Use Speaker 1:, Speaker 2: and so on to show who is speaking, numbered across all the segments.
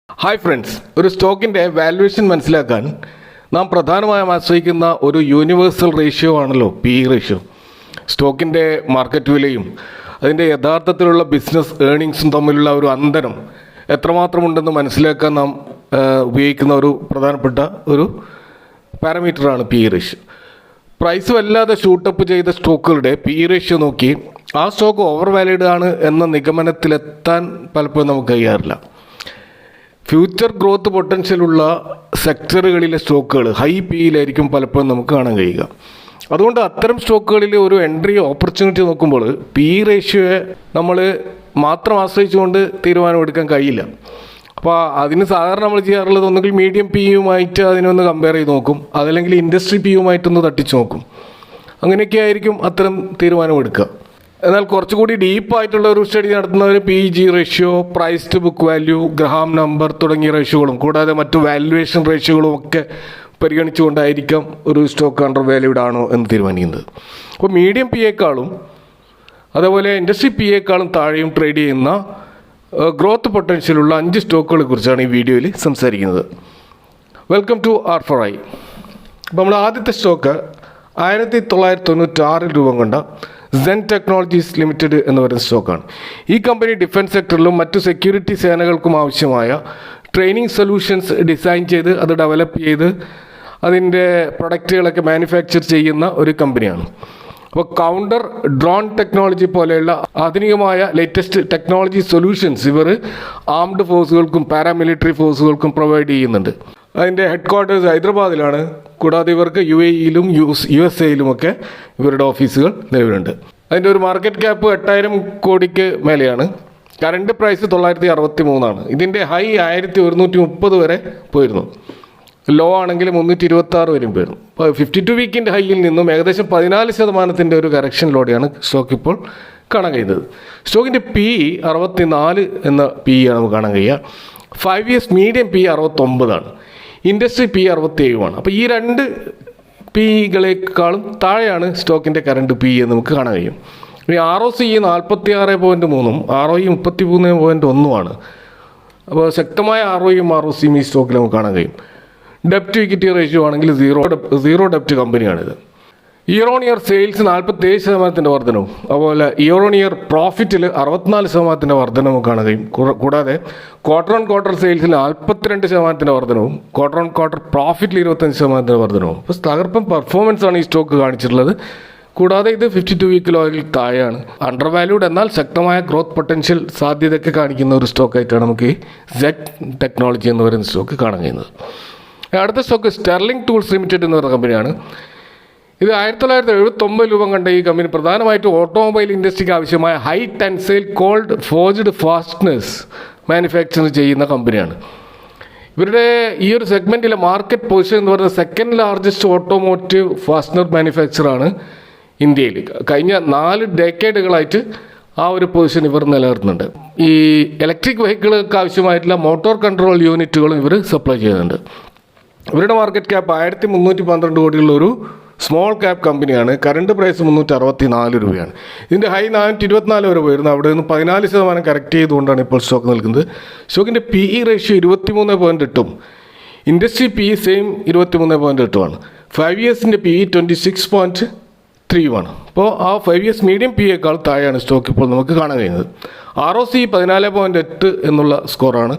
Speaker 1: Hi friends, ഒരു സ്റ്റോക്കിൻ്റെ valuation മനസ്സിലാക്കാൻ നാം പ്രധാനമായും ആശ്രയിക്കുന്ന ഒരു യൂണിവേഴ്സൽ റേഷ്യോ ആണല്ലോ PE റേഷ്യോ. സ്റ്റോക്കിൻ്റെ മാർക്കറ്റ് വിലയും അതിൻ്റെ യഥാർത്ഥത്തിലുള്ള ബിസിനസ് ഏർണിങ്സും തമ്മിലുള്ള ഒരു അന്തരം എത്രമാത്രമുണ്ടെന്ന് മനസ്സിലാക്കാൻ നാം ഉപയോഗിക്കുന്ന ഒരു പ്രധാനപ്പെട്ട ഒരു പാരാമീറ്ററാണ് PE റേഷ്യോ. പ്രൈസ് വല്ലാതെ ഷൂട്ടപ്പ് ചെയ്ത സ്റ്റോക്കുകളുടെ PE റേഷ്യോ നോക്കി ആ സ്റ്റോക്ക് ഓവർ വാല്യൂഡ് ആണ് എന്ന നിഗമനത്തിലെത്താൻ പലപ്പോഴും നമുക്ക് കഴിയാറില്ല. ഫ്യൂച്ചർ ഗ്രോത്ത് പൊട്ടൻഷ്യലുള്ള സെക്ടറുകളിലെ സ്റ്റോക്കുകൾ ഹൈ PEയിലായിരിക്കും പലപ്പോഴും നമുക്ക് കാണാൻ കഴിയുക. അതുകൊണ്ട് അത്തരം സ്റ്റോക്കുകളിൽ ഒരു എൻട്രി ഓപ്പർച്യൂണിറ്റി നോക്കുമ്പോൾ PE റേഷ്യോയെ നമ്മൾ മാത്രം ആശ്രയിച്ചുകൊണ്ട് തീരുമാനമെടുക്കാൻ കഴിയില്ല. അപ്പോൾ അതിന് സാധാരണ നമ്മൾ ചെയ്യാറുള്ളത് ഒന്നുകിൽ മീഡിയം PEയുമായിട്ട് അതിനൊന്ന് കമ്പയർ ചെയ്ത് നോക്കും, അതല്ലെങ്കിൽ ഇൻഡസ്ട്രി PEയുമായിട്ടൊന്ന് തട്ടിച്ച് നോക്കും. അങ്ങനെയൊക്കെ ആയിരിക്കും അത്തരം തീരുമാനമെടുക്കുക. എന്നാൽ കുറച്ചുകൂടി ഡീപ്പായിട്ടുള്ള ഒരു സ്റ്റഡി നടത്തുന്നവർ PEG ratio, price to book value, Graham number തുടങ്ങിയ റേഷ്യോകളും കൂടാതെ മറ്റു വാല്യുവേഷൻ റേഷ്യോകളും ഒക്കെ പരിഗണിച്ചുകൊണ്ടായിരിക്കാം ഒരു സ്റ്റോക്ക് അണ്ടർ വാല്യൂഡ് ആണോ എന്ന് തീരുമാനിക്കുന്നത്. അപ്പോൾ മീഡിയം PEയേക്കാളും അതേപോലെ ഇൻഡസ്ട്രി PEയേക്കാളും താഴെയും ട്രേഡ് ചെയ്യുന്ന ഗ്രോത്ത് പൊട്ടൻഷ്യലുള്ള 5 സ്റ്റോക്കുകളെ കുറിച്ചാണ് ഈ വീഡിയോയിൽ സംസാരിക്കുന്നത്. Welcome to R4I. അപ്പോൾ നമ്മുടെ ആദ്യത്തെ സ്റ്റോക്ക് 1996 രൂപം കൊണ്ട സെൻ ടെക്നോളജീസ് ലിമിറ്റഡ് എന്ന് പറയുന്ന സ്റ്റോക്കാണ്. ഈ കമ്പനി ഡിഫൻസ് സെക്ടറിലും മറ്റു സെക്യൂരിറ്റി സേനകൾക്കും ആവശ്യമായ ട്രെയിനിങ് സൊല്യൂഷൻസ് ഡിസൈൻ ചെയ്ത് അത് ഡെവലപ്പ് ചെയ്ത് അതിൻ്റെ പ്രൊഡക്റ്റുകളൊക്കെ മാനുഫാക്ചർ ചെയ്യുന്ന ഒരു കമ്പനിയാണ്. അപ്പോൾ കൗണ്ടർ ഡ്രോൺ ടെക്നോളജി പോലെയുള്ള ആധുനികമായ ലേറ്റസ്റ്റ് ടെക്നോളജി സൊല്യൂഷൻസ് ഇവർ ആംഡ് ഫോഴ്സുകൾക്കും പാരാമിലിറ്ററി ഫോഴ്സുകൾക്കും പ്രൊവൈഡ് ചെയ്യുന്നുണ്ട്. അതിൻ്റെ ഹെഡ് ക്വാർട്ടേഴ്സ് ഹൈദരാബാദിലാണ്. കൂടാതെ ഇവർക്ക് UAEയിലും USA ഇവരുടെ ഓഫീസുകൾ നിലവിലുണ്ട്. അതിൻ്റെ ഒരു മാർക്കറ്റ് ക്യാപ്പ് 8000 കോടിക്ക് മേലെയാണ്. കറണ്ട് പ്രൈസ് 963 ഇതിൻ്റെ ഹൈ 1130 വരെ പോയിരുന്നു. ലോ ആണെങ്കിൽ 326 വരെയും പോയിരുന്നു. അപ്പോൾ 52 വീക്കിൻ്റെ ഹൈയിൽ നിന്നും ഏകദേശം 14% ഒരു കറക്ഷനിലൂടെയാണ് സ്റ്റോക്ക് ഇപ്പോൾ കാണാൻ കഴിയുന്നത്. സ്റ്റോക്കിൻ്റെ PE 64 എന്ന PEയാണ് നമുക്ക് കാണാൻ കഴിയുക. 5 years medium PE 69 industry PE 67. അപ്പോൾ ഈ രണ്ട് PEകളെക്കാളും താഴെയാണ് സ്റ്റോക്കിൻ്റെ കറണ്ട് PE എന്ന് നമുക്ക് കാണാൻ കഴിയും. ഇനി ROCE 46.3 ROE 33.1 അപ്പോൾ ശക്തമായ ROEയും ROCയും ഈ സ്റ്റോക്കിൽ നമുക്ക് കാണാൻ കഴിയും. ഡെപ്റ്റ് ഇക്വിറ്റി റേഷ്യോ ആണെങ്കിൽ സീറോ ഡെപ്റ്റ് കമ്പനിയാണിത്. ഇയർ ഓൺ ഇയർ സെയിൽസ് 47% വർധനവും അതുപോലെ ഇയർ ഓൺ ഇയർ പ്രോഫിറ്റിൽ 64% വർധനവും കാണാൻ കഴിയും. കൂടാതെ ക്വാർട്ടർ ഓൺ ക്വാർട്ടർ സെയിൽസിൽ 42% വർധനവും ക്വാർട്ടർ ഓൺ ക്വാർട്ടർ പ്രോഫിറ്റിൽ 25% വർധനവും. അപ്പോൾ തകർപ്പൻ പെർഫോമൻസ് ആണ് ഈ സ്റ്റോക്ക് കാണിച്ചിട്ടുള്ളത്. കൂടാതെ ഇത് 52 വീക്ക് ലോയിൽ താഴെയാണ്. അണ്ടർ വാല്യൂഡ് എന്നാൽ ശക്തമായ ഗ്രോത്ത് പൊട്ടൻഷ്യൽ സാധ്യതയൊക്കെ കാണിക്കുന്ന ഒരു സ്റ്റോക്കായിട്ടാണ് നമുക്ക് ഈ സെൻ ടെക്നോളജി എന്ന് പറയുന്ന സ്റ്റോക്ക് കാണാൻ കഴിയുന്നത്. അടുത്ത സ്റ്റോക്ക് സ്റ്റെർലിംഗ് ടൂൾസ് ലിമിറ്റഡ് എന്ന് പറയുന്ന കമ്പനിയാണ്. ഇത് 1979 രൂപം കണ്ട ഈ കമ്പനി പ്രധാനമായിട്ടും ഓട്ടോമൊബൈൽ ഇൻഡസ്ട്രിക്ക് ആവശ്യമായ high tensile cold forged fasteners manufacture ചെയ്യുന്ന കമ്പനിയാണ്. ഇവരുടെ ഈ ഒരു സെഗ്മെൻറ്റിലെ മാർക്കറ്റ് പൊസിഷൻ എന്ന് പറയുന്നത് സെക്കൻഡ് ലാർജസ്റ്റ് ഓട്ടോമോട്ടീവ് ഫാസ്റ്റ്നർ മാനുഫാക്ചറാണ് ഇന്ത്യയിൽ. കഴിഞ്ഞ 4 ഡെക്കേഡുകളായിട്ട് ആ ഒരു പൊസിഷൻ ഇവർ നിലനിർത്തുന്നുണ്ട്. ഈ ഇലക്ട്രിക് വെഹിക്കിളുകൾക്ക് ആവശ്യമായിട്ടുള്ള മോട്ടോർ കൺട്രോൾ യൂണിറ്റുകളും ഇവർ സപ്ലൈ ചെയ്യുന്നുണ്ട്. ഇവരുടെ മാർക്കറ്റ് ക്യാപ്പ് 1312 കോടിയുള്ള ഒരു സ്മോൾ ക്യാപ് കമ്പനിയാണ്. കറണ്ട് പ്രൈസ് 364 രൂപയാണ്. ഇതിൻ്റെ ഹൈ 424 വരെ പോയിരുന്നു. അവിടെ നിന്ന് 14% കറക്റ്റ് ചെയ്തുകൊണ്ടാണ് ഇപ്പോൾ സ്റ്റോക്ക് നിൽക്കുന്നത്. സ്റ്റോക്കിൻ്റെ PE ratio 23.8 industry PE same 23.8 5 ഇയേഴ്സിൻ്റെ PE 26.3 അപ്പോൾ ആ 5 ഇയേഴ്സ് മീഡിയം PEയേക്കാൾ താഴെയാണ് സ്റ്റോക്ക് ഇപ്പോൾ നമുക്ക് കാണാൻ കഴിയുന്നത്. ROCE 14.8 എന്നുള്ള സ്കോറാണ്.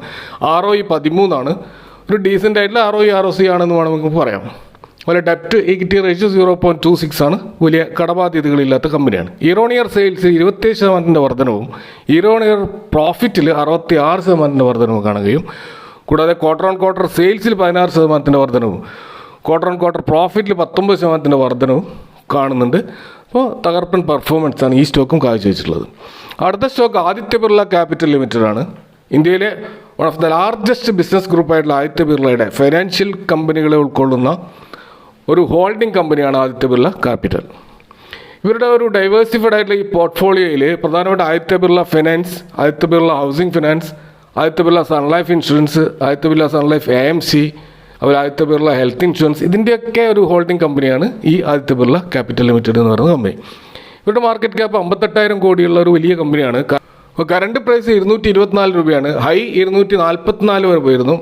Speaker 1: ROE 13 ഒരു ഡീസൻ്റ് ആയിട്ടുള്ള ROE ആണെന്ന് വേണം നമുക്ക് പറയാം. അതുപോലെ ഡെപ്റ്റ് ഇക്വിറ്റി റേഷ്യോ 0.26 വലിയ കടബാധ്യതകളില്ലാത്ത കമ്പനിയാണ്. ഇയർ ഓൺ ഇയർ സെയിൽസ് 27% വർധനവും ഇയർ ഓൺ ഇയർ പ്രോഫിറ്റിൽ 66% വർധനവും കാണാൻ കഴിയും. കൂടാതെ ക്വാർട്ടർ ഓൺ ക്വാർട്ടർ സെയിൽസിൽ 16% വർധനവും ക്വാർട്ടർ ഓൺ ക്വാർട്ടർ പ്രോഫിറ്റിൽ 19% വർധനവും കാണുന്നുണ്ട്. അപ്പോൾ തകർപ്പൻ പെർഫോമൻസ് ആണ് ഈ സ്റ്റോക്കും കാഴ്ചവെച്ചിട്ടുള്ളത്. അടുത്ത സ്റ്റോക്ക് ആദിത്യ ബിർള ക്യാപിറ്റൽ ലിമിറ്റഡാണ്. ഇന്ത്യയിലെ one of the largest business ഗ്രൂപ്പായിട്ടുള്ള ആദിത്യ ബിർളയുടെ ഫൈനാൻഷ്യൽ കമ്പനികളെ ഉൾക്കൊള്ളുന്ന ഒരു ഹോൾഡിംഗ് കമ്പനിയാണ് ആദിത്യ ബിർള ക്യാപിറ്റൽ. ഇവരുടെ ഒരു ഡൈവേഴ്സിഫൈഡ് ആയിട്ടുള്ള ഈ പോർട്ട്ഫോളിയോയിൽ പ്രധാനമായിട്ട് Aditya Birla finance, Aditya Birla housing finance, Aditya Birla Sun Life insurance, Aditya Birla Sun Life AMC, അതുപോലെ ആദിത്യ ബിർള ഹെൽത്ത് ഇൻഷുറൻസ് ഇതിൻ്റെയൊക്കെ ഒരു ഹോൾഡിംഗ് കമ്പനിയാണ് ഈ ആദിത്യ ബിർള ക്യാപിറ്റൽ ലിമിറ്റഡ് എന്ന് പറയുന്ന കമ്പനി. ഇവരുടെ മാർക്കറ്റ് ക്യാപ്പ് 58,000 കോടിയുള്ള ഒരു വലിയ കമ്പനിയാണ്. അപ്പോൾ കറണ്ട് പ്രൈസ് 224 രൂപയാണ്. ഹൈ 244 വരെ പോയിരുന്നു.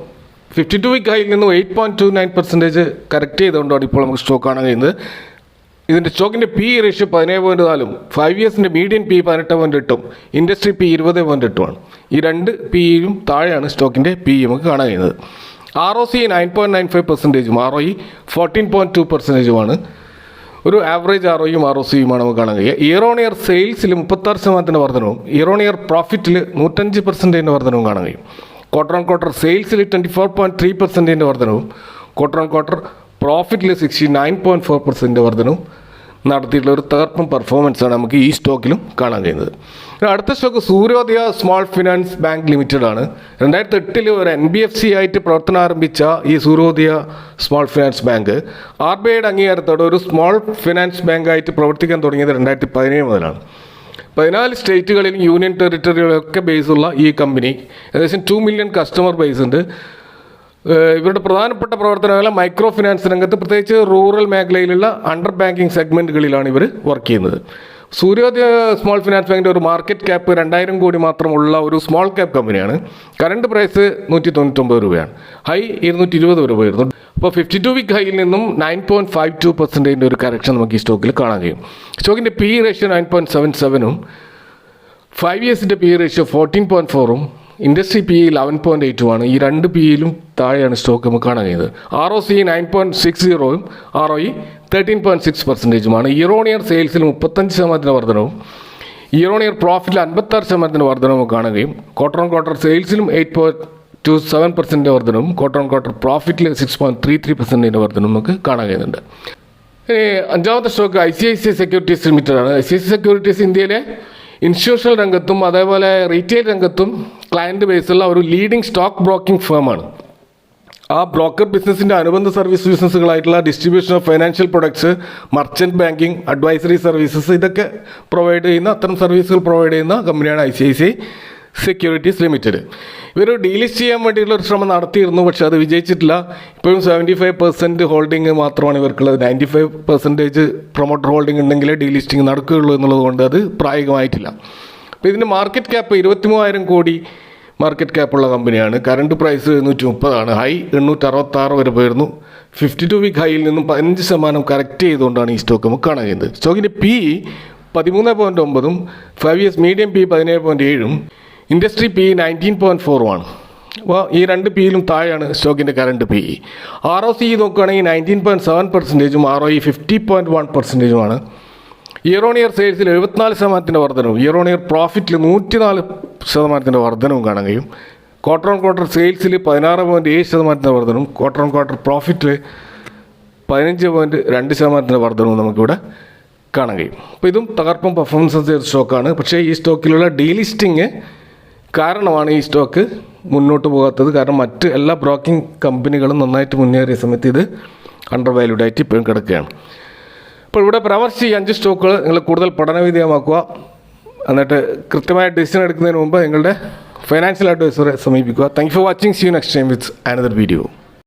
Speaker 1: 52 വീക്ക് ഹൈയിൽ നിന്നും 8.29% കറക്റ്റ് ചെയ്തുകൊണ്ടാണ് ഇപ്പോൾ നമുക്ക് സ്റ്റോക്ക് കാണാൻ കഴിയുന്നത്. ഇതിൻ്റെ സ്റ്റോക്കിൻ്റെ പി റേഷ്യോ 17.4, 5 ഇയേഴ്സിൻ്റെ മീഡിയൻ പി 18.8, ഇൻഡസ്ട്രി പി 20.8 ഈ രണ്ട് പിയും താഴെയാണ് സ്റ്റോക്കിൻ്റെ പി നമുക്ക് കാണാൻ കഴിയുന്നത്. ROC 9.95%, ROE 14.2%. ഒരു ആവറേജ് ROയും ROCയുമാണ് നമുക്ക് കാണാൻ കഴിയുക. ഇയർ ഓൺ ഇയർ സെയിൽസിൽ 36% വർധനവും ഇയർ ഓൺ ഇയർ പ്രോഫിറ്റിൽ 105% വർധനവും കാണാൻ കഴിയും. ക്വാർട്ടർ ഓൺ ക്വാർട്ടർ സെയിൽസിൽ 24.3% വർധനവും ക്വാർട്ടർ ഓൺ ക്വാർട്ടർ പ്രോഫിറ്റിൽ 69.4% വർധനവും നടത്തിയിട്ടുള്ള ഒരു തകർപ്പൻ പെർഫോമൻസാണ് നമുക്ക് ഈ സ്റ്റോക്കിലും കാണാൻ കഴിയുന്നത്. അടുത്ത സ്റ്റോക്ക് സൂര്യോദയ സ്മോൾ ഫിനാൻസ് ബാങ്ക് ലിമിറ്റഡ് ആണ്. 2008 ഒരു NBFC ആയിട്ട് പ്രവർത്തനം ആരംഭിച്ച ഈ സൂര്യോദയ സ്മോൾ ഫിനാൻസ് ബാങ്ക് RBIയുടെ അംഗീകാരത്തോടെ ഒരു സ്മോൾ ഫിനാൻസ് ബാങ്കായിട്ട് പ്രവർത്തിക്കാൻ തുടങ്ങിയത് 2017 മുതലാണ്. 14 സ്റ്റേറ്റുകളിലും യൂണിയൻ ടെറിട്ടറികളിലൊക്കെ ബേസുള്ള ഈ കമ്പനി ഏകദേശം 2 മില്യൺ കസ്റ്റമർ ബേസ് ഉണ്ട്. ഇവരുടെ പ്രധാനപ്പെട്ട പ്രവർത്തനങ്ങൾ മൈക്രോ ഫിനാൻസ് രംഗത്ത്, പ്രത്യേകിച്ച് റൂറൽ മേഖലയിലുള്ള അണ്ടർ ബാങ്കിങ് സെഗ്മെൻറ്റുകളിലാണ് ഇവർ വർക്ക് ചെയ്യുന്നത്. സൂര്യോദയ സ്മോൾ ഫിനാൻസ് ബാങ്കിൻ്റെ ഒരു മാർക്കറ്റ് ക്യാപ്പ് 2000 കോടി മാത്രമുള്ള ഒരു സ്മോൾ ക്യാപ്പ് കമ്പനിയാണ്. കറണ്ട് പ്രൈസ് 199 രൂപയാണ്. ഹൈ 220 രൂപ വരുന്നു. അപ്പോൾ 52 വീക്ക് ഹൈയിൽ നിന്നും 9.52% ഒരു കറക്ഷൻ നമുക്ക് ഈ സ്റ്റോക്കിൽ കാണാൻ കഴിയും. സ്റ്റോക്കിൻ്റെ പി റേഷ്യോ 9.77ഉം 5 ഇയേഴ്സിൻ്റെ പി റേഷ്യോ 14.4ഉം ഇൻഡസ്ട്രി പി 11.8ഉമാണ്. ഈ രണ്ട് പിയിലും താഴെയാണ് സ്റ്റോക്ക് നമുക്ക് കാണാൻ കഴിയുന്നത്. ROC 9.60ഉം ROE 13.6%. ഇയർ ഓൺ ഇയർ സെയിൽസിൽ 35% വർധനവും ഇയർ ഓൺ ഇയർ പ്രോഫിറ്റിൽ 56% വർധനവും നമുക്ക് കാണാൻ കഴിയും. ക്വാർട്ടർ ഓൺ ക്വാർട്ടർ സെയിൽസിലും 8.27% വർധനവും ക്വാർട്ടർ ഓൺ ക്വാർട്ടർ പ്രോഫിറ്റിൽ 6.33% വർധനവും നമുക്ക് കാണാൻ കഴിയുന്നുണ്ട്. അഞ്ചാമത്തെ സ്റ്റോക്ക് ICICI സെക്യൂരിറ്റീസ് ലിമിറ്റഡ് ആണ്. ICICI സെക്യൂരിറ്റീസ് ഇന്ത്യയിലെ ഇൻസ്റ്റിറ്റ്യൂഷണൽ രംഗത്തും അതേപോലെ റീറ്റെയിൽ രംഗത്തും ക്ലയൻറ്റ് ബേസുള്ള ഒരു ലീഡിംഗ് സ്റ്റോക്ക് ബ്രോക്കിംഗ് ഫേമാണ്. ആ ബ്രോക്കർ ബിസിനസ്സിൻ്റെ അനുബന്ധ സർവീസ് ബിസിനസ്സുകളായിട്ടുള്ള distribution of financial products, merchant banking, advisory services ഇതൊക്കെ പ്രൊവൈഡ് ചെയ്യുന്ന അത്തരം സർവീസുകൾ പ്രൊവൈഡ് ചെയ്യുന്ന കമ്പനിയാണ് ICICI സെക്യൂരിറ്റീസ് ലിമിറ്റഡ്. ഇവർ ഡീലിസ്റ്റ് ചെയ്യാൻ വേണ്ടിയിട്ടുള്ള ഒരു ശ്രമം നടത്തിയിരുന്നു, പക്ഷേ അത് വിജയിച്ചിട്ടില്ല. ഇപ്പോഴും 75% ഹോൾഡിംഗ് മാത്രമാണ് ഇവർക്കുള്ളത്. 95% പ്രൊമോട്ടർ ഹോൾഡിംഗ് ഉണ്ടെങ്കിലേ ഡീലിസ്റ്റിംഗ് നടക്കുകയുള്ളൂ എന്നുള്ളത് കൊണ്ട് അത് പ്രായോഗികമായിട്ടില്ല. അപ്പോൾ ഇതിൻ്റെ മാർക്കറ്റ് ക്യാപ്പ് 23,000 കോടി മാർക്കറ്റ് ക്യാപ്പുള്ള കമ്പനിയാണ്. കറണ്ട് പ്രൈസ് 130 ഹൈ 866 വരെ പോയിരുന്നു. 52 വീക്ക് ഹൈയിൽ നിന്നും 15% കറക്റ്റ് ചെയ്തുകൊണ്ടാണ് ഈ സ്റ്റോക്ക് നമുക്ക് കാണാൻ കഴിയുന്നത്. സ്റ്റോക്കിൻ്റെ പി 13.9ഉം 5 ഇയേഴ്സ് മീഡിയം പി 17.7ഉം ഇൻഡസ്ട്രി പി 19.4ഉമാണ്. അപ്പോൾ ഈ രണ്ട് പിയിലും താഴെയാണ് സ്റ്റോക്കിൻ്റെ കറണ്ട് പി. ROC നോക്കുകയാണെങ്കിൽ 19.7%ഉം ROE 50.1%ഉമാണ്. ഇയർ ഓൺ ഇയർ സെയിൽസിൽ 74% വർധനവും ഇയർ ഓൺ ഇയർ പ്രോഫിറ്റിൽ 104% വർധനവും കാണാൻ കഴിയും. ക്വാർട്ടർ ഓൺ ക്വാർട്ടർ സെയിൽസിൽ 16.7% വർധനവും ക്വാർട്ടർ ഓൺ ക്വാർട്ടർ പ്രോഫിറ്റിൽ 15.2% വർധനവും നമുക്കിവിടെ കാണാൻ കഴിയും. അപ്പോൾ ഇതും തകർപ്പൻ പെർഫോമൻസ് ചെയ്ത സ്റ്റോക്കാണ്. പക്ഷേ ഈ സ്റ്റോക്കിലുള്ള ഡീലിസ്റ്റിങ് കാരണമാണ് ഈ സ്റ്റോക്ക് മുന്നോട്ട് പോകാത്തത്. കാരണം മറ്റ് എല്ലാ ബ്രോക്കിംഗ് കമ്പനികളും നന്നായിട്ട് മുന്നേറിയ സമയത്ത് ഇത് അണ്ടർ വാല്യൂഡ് ആയിട്ട് ഇപ്പോഴും കിടക്കുകയാണ്. അപ്പോൾ ഇവിടെ പരാമർശിച്ച ഈ 5 സ്റ്റോക്കുകൾ നിങ്ങൾ കൂടുതൽ പഠനവിധേയമാക്കുക. എന്നിട്ട് കൃത്യമായ ഡിസിഷൻ എടുക്കുന്നതിന് മുമ്പ് നിങ്ങളുടെ ഫൈനാൻഷ്യൽ അഡ്വൈസറെ സമീപിക്കുക. Thank you for watching. See you next time with another video.